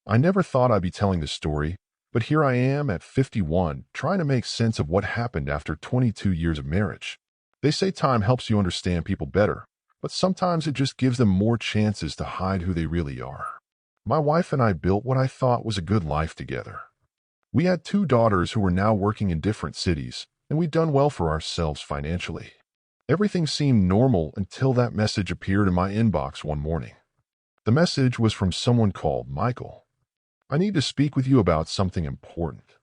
I never thought I'd be telling this story, but here I am at 51, trying to make sense of what happened after 22 years of marriage. They say time helps you understand people better, but sometimes it just gives them more chances to hide who they really are. My wife and I built what I thought was a good life together. We had 2 daughters who were now working in different cities, and we'd done well for ourselves financially. Everything seemed normal until that message appeared in my inbox one morning. The message was from someone called Michael. "I need to speak with you about something important.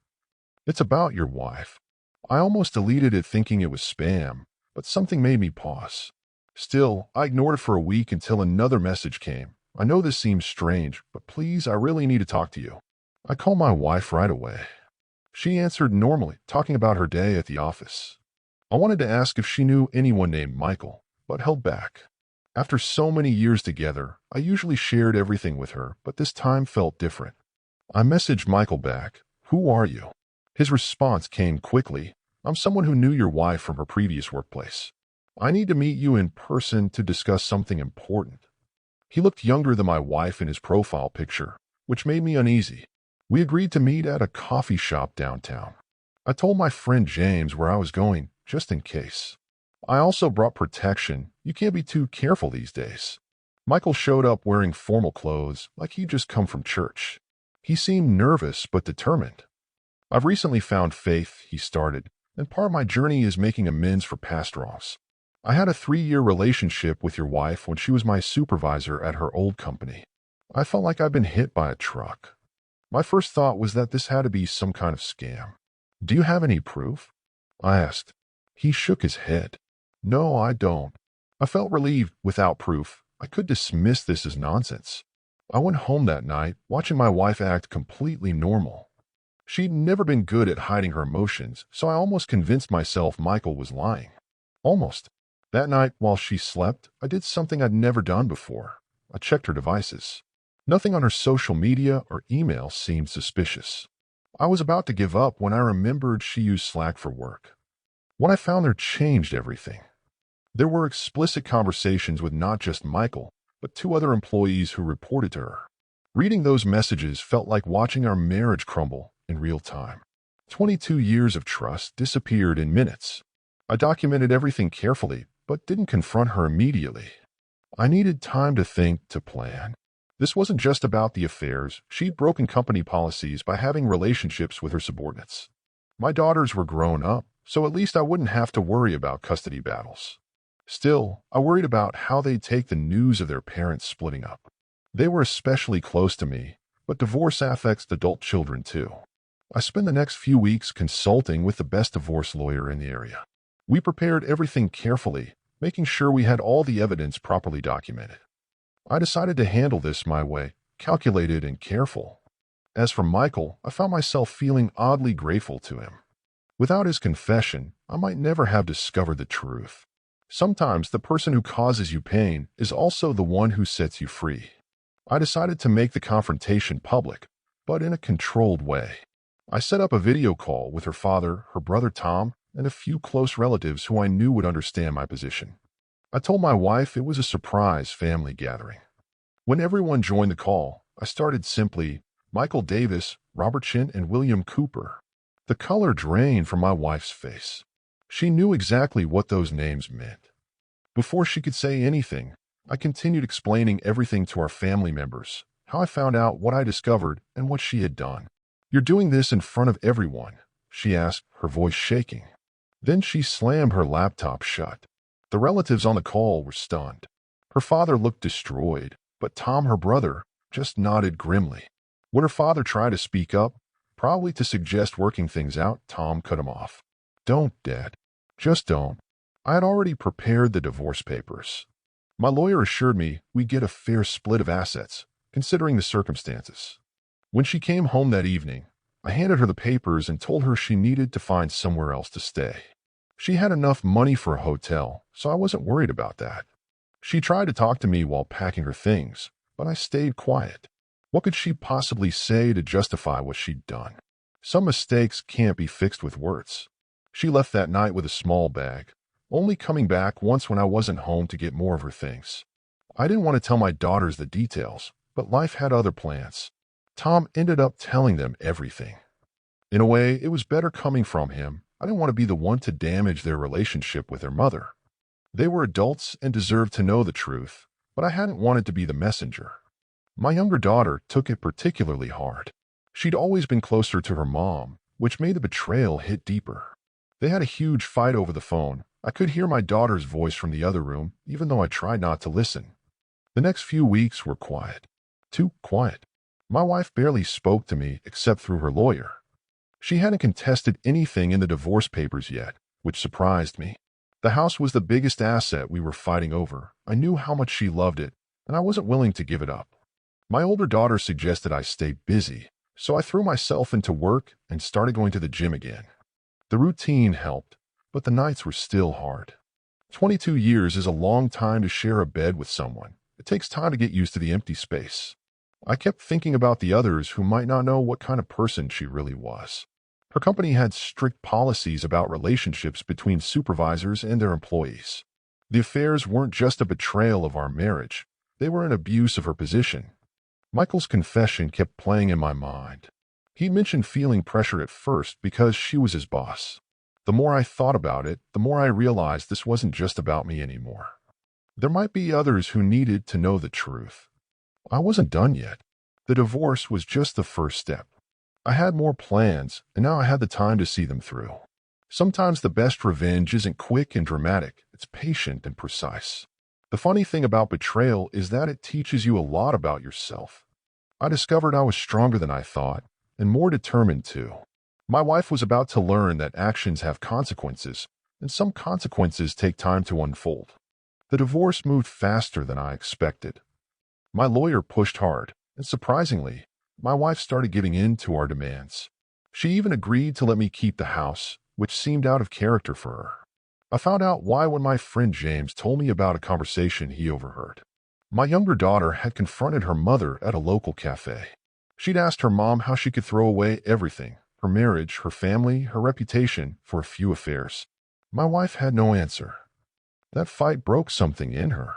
It's about your wife." I almost deleted it thinking it was spam, but something made me pause. Still, I ignored it for a week until another message came. "I know this seems strange, but please, I really need to talk to you." I called my wife right away. She answered normally, talking about her day at the office. I wanted to ask if she knew anyone named Michael, but held back. After so many years together, I usually shared everything with her, but this time felt different. I messaged Michael back, "Who are you?" His response came quickly, "I'm someone who knew your wife from her previous workplace. I need to meet you in person to discuss something important." He looked younger than my wife in his profile picture, which made me uneasy. We agreed to meet at a coffee shop downtown. I told my friend James where I was going, just in case. I also brought protection. You can't be too careful these days. Michael showed up wearing formal clothes, like he'd just come from church. He seemed nervous but determined. "I've recently found faith," he started, "and part of my journey is making amends for past wrongs. I had a 3-year relationship with your wife when she was my supervisor at her old company. I felt like I'd been hit by a truck. My first thought was that this had to be some kind of scam. Do you have any proof?" I asked. He shook his head. "No, I don't." I felt relieved. Without proof, I could dismiss this as nonsense. I went home that night, watching my wife act completely normal. She'd never been good at hiding her emotions, so I almost convinced myself Michael was lying. Almost. That night, while she slept, I did something I'd never done before. I checked her devices. Nothing on her social media or email seemed suspicious. I was about to give up when I remembered she used Slack for work. What I found there changed everything. There were explicit conversations with not just Michael, but 2 other employees who reported to her. Reading those messages felt like watching our marriage crumble in real time. 22 years of trust disappeared in minutes. I documented everything carefully, but didn't confront her immediately. I needed time to think, to plan. This wasn't just about the affairs. She'd broken company policies by having relationships with her subordinates. My daughters were grown up, so at least I wouldn't have to worry about custody battles. Still, I worried about how they'd take the news of their parents splitting up. They were especially close to me, but divorce affects adult children too. I spent the next few weeks consulting with the best divorce lawyer in the area. We prepared everything carefully, making sure we had all the evidence properly documented. I decided to handle this my way, calculated and careful. As for Michael, I found myself feeling oddly grateful to him. Without his confession, I might never have discovered the truth. Sometimes the person who causes you pain is also the one who sets you free. I decided to make the confrontation public, but in a controlled way. I set up a video call with her father, her brother Tom, and a few close relatives who I knew would understand my position. I told my wife it was a surprise family gathering. When everyone joined the call, I started simply, "Michael Davis, Robert Chin, and William Cooper." The color drained from my wife's face. She knew exactly what those names meant. Before she could say anything, I continued explaining everything to our family members, how I found out what I discovered and what she had done. "You're doing this in front of everyone?" she asked, her voice shaking. Then she slammed her laptop shut. The relatives on the call were stunned. Her father looked destroyed, but Tom, her brother, just nodded grimly. Would her father try to speak up? Probably to suggest working things out. Tom cut him off. "Don't, Dad. Just don't." I had already prepared the divorce papers. My lawyer assured me we'd get a fair split of assets, considering the circumstances. When she came home that evening, I handed her the papers and told her she needed to find somewhere else to stay. She had enough money for a hotel, so I wasn't worried about that. She tried to talk to me while packing her things, but I stayed quiet. What could she possibly say to justify what she'd done? Some mistakes can't be fixed with words. She left that night with a small bag, only coming back once when I wasn't home to get more of her things. I didn't want to tell my daughters the details, but life had other plans. Tom ended up telling them everything. In a way, it was better coming from him. I didn't want to be the one to damage their relationship with their mother. They were adults and deserved to know the truth, but I hadn't wanted to be the messenger. My younger daughter took it particularly hard. She'd always been closer to her mom, which made the betrayal hit deeper. They had a huge fight over the phone. I could hear my daughter's voice from the other room, even though I tried not to listen. The next few weeks were quiet. Too quiet. My wife barely spoke to me except through her lawyer. She hadn't contested anything in the divorce papers yet, which surprised me. The house was the biggest asset we were fighting over. I knew how much she loved it, and I wasn't willing to give it up. My older daughter suggested I stay busy, so I threw myself into work and started going to the gym again. The routine helped, but the nights were still hard. 22 years is a long time to share a bed with someone. It takes time to get used to the empty space. I kept thinking about the others who might not know what kind of person she really was. Her company had strict policies about relationships between supervisors and their employees. The affairs weren't just a betrayal of our marriage. They were an abuse of her position. Michael's confession kept playing in my mind. He mentioned feeling pressure at first because she was his boss. The more I thought about it, the more I realized this wasn't just about me anymore. There might be others who needed to know the truth. I wasn't done yet. The divorce was just the first step. I had more plans, and now I had the time to see them through. Sometimes the best revenge isn't quick and dramatic. It's patient and precise. The funny thing about betrayal is that it teaches you a lot about yourself. I discovered I was stronger than I thought, and more determined too. My wife was about to learn that actions have consequences, and some consequences take time to unfold. The divorce moved faster than I expected. My lawyer pushed hard, and surprisingly, my wife started giving in to our demands. She even agreed to let me keep the house, which seemed out of character for her. I found out why when my friend James told me about a conversation he overheard. My younger daughter had confronted her mother at a local cafe. She'd asked her mom how she could throw away everything, her marriage, her family, her reputation, for a few affairs. My wife had no answer. That fight broke something in her.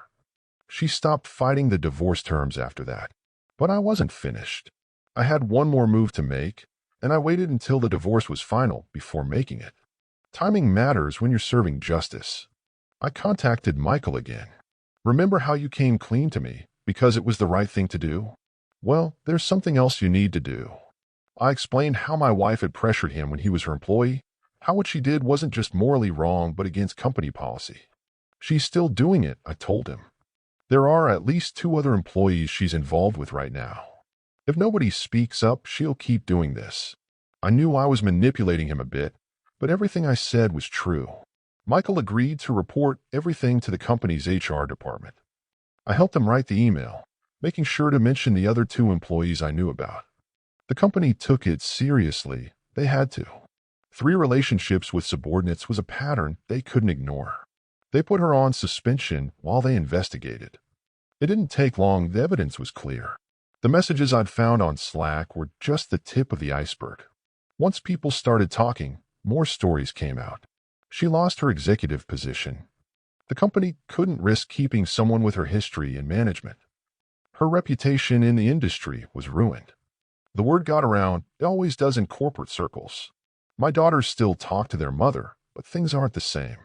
She stopped fighting the divorce terms after that. But I wasn't finished. I had one more move to make, and I waited until the divorce was final before making it. Timing matters when you're serving justice. I contacted Michael again. Remember how you came clean to me because it was the right thing to do? Well, there's something else you need to do. I explained how my wife had pressured him when he was her employee, how what she did wasn't just morally wrong but against company policy. She's still doing it, I told him. There are at least 2 other employees she's involved with right now. If nobody speaks up, she'll keep doing this. I knew I was manipulating him a bit, but everything I said was true. Michael agreed to report everything to the company's HR department. I helped him write the email, making sure to mention the other 2 employees I knew about. The company took it seriously. They had to. 3 relationships with subordinates was a pattern they couldn't ignore. They put her on suspension while they investigated. It didn't take long. The evidence was clear. The messages I'd found on Slack were just the tip of the iceberg. Once people started talking, more stories came out. She lost her executive position. The company couldn't risk keeping someone with her history in management. Her reputation in the industry was ruined. The word got around. It always does in corporate circles. My daughters still talk to their mother, but things aren't the same.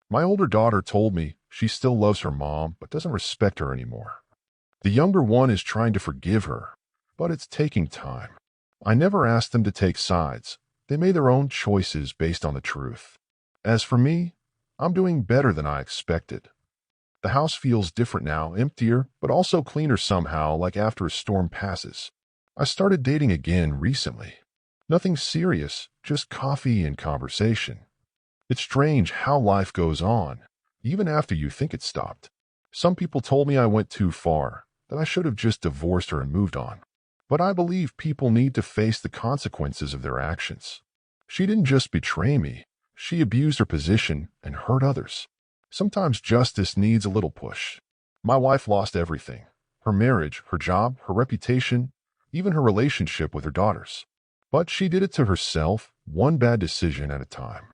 My older daughter told me she still loves her mom but doesn't respect her anymore. The younger one is trying to forgive her, but it's taking time. I never asked them to take sides. They made their own choices based on the truth. As for me, I'm doing better than I expected. The house feels different now, emptier, but also cleaner somehow, like after a storm passes. I started dating again recently. Nothing serious, just coffee and conversation. It's strange how life goes on, even after you think it stopped. Some people told me I went too far, that I should have just divorced her and moved on. But I believe people need to face the consequences of their actions. She didn't just betray me. She abused her position and hurt others. Sometimes justice needs a little push. My wife lost everything. Her marriage, her job, her reputation, even her relationship with her daughters. But she did it to herself, one bad decision at a time.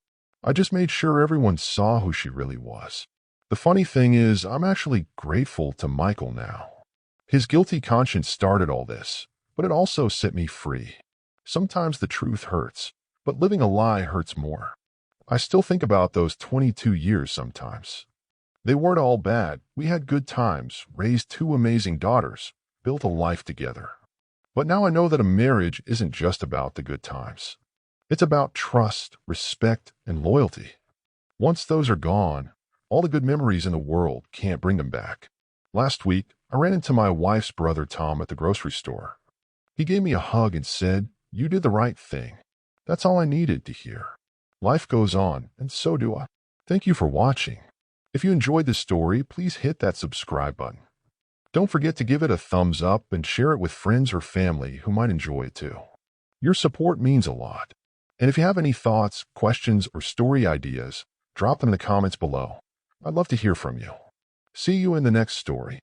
I just made sure everyone saw who she really was. The funny thing is, I'm actually grateful to Michael now. His guilty conscience started all this. but it also set me free. Sometimes the truth hurts, but living a lie hurts more. I still think about those 22 years sometimes. They weren't all bad. We had good times, raised two amazing daughters, built a life together. But now I know that a marriage isn't just about the good times. It's about trust, respect, and loyalty. Once those are gone, all the good memories in the world can't bring them back. Last week, I ran into my wife's brother Tom at the grocery store. He gave me a hug and said, "You did the right thing." That's all I needed to hear. Life goes on, and so do I. Thank you for watching. If you enjoyed this story, please hit that subscribe button. Don't forget to give it a thumbs up and share it with friends or family who might enjoy it too. Your support means a lot. And if you have any thoughts, questions, or story ideas, drop them in the comments below. I'd love to hear from you. See you in the next story.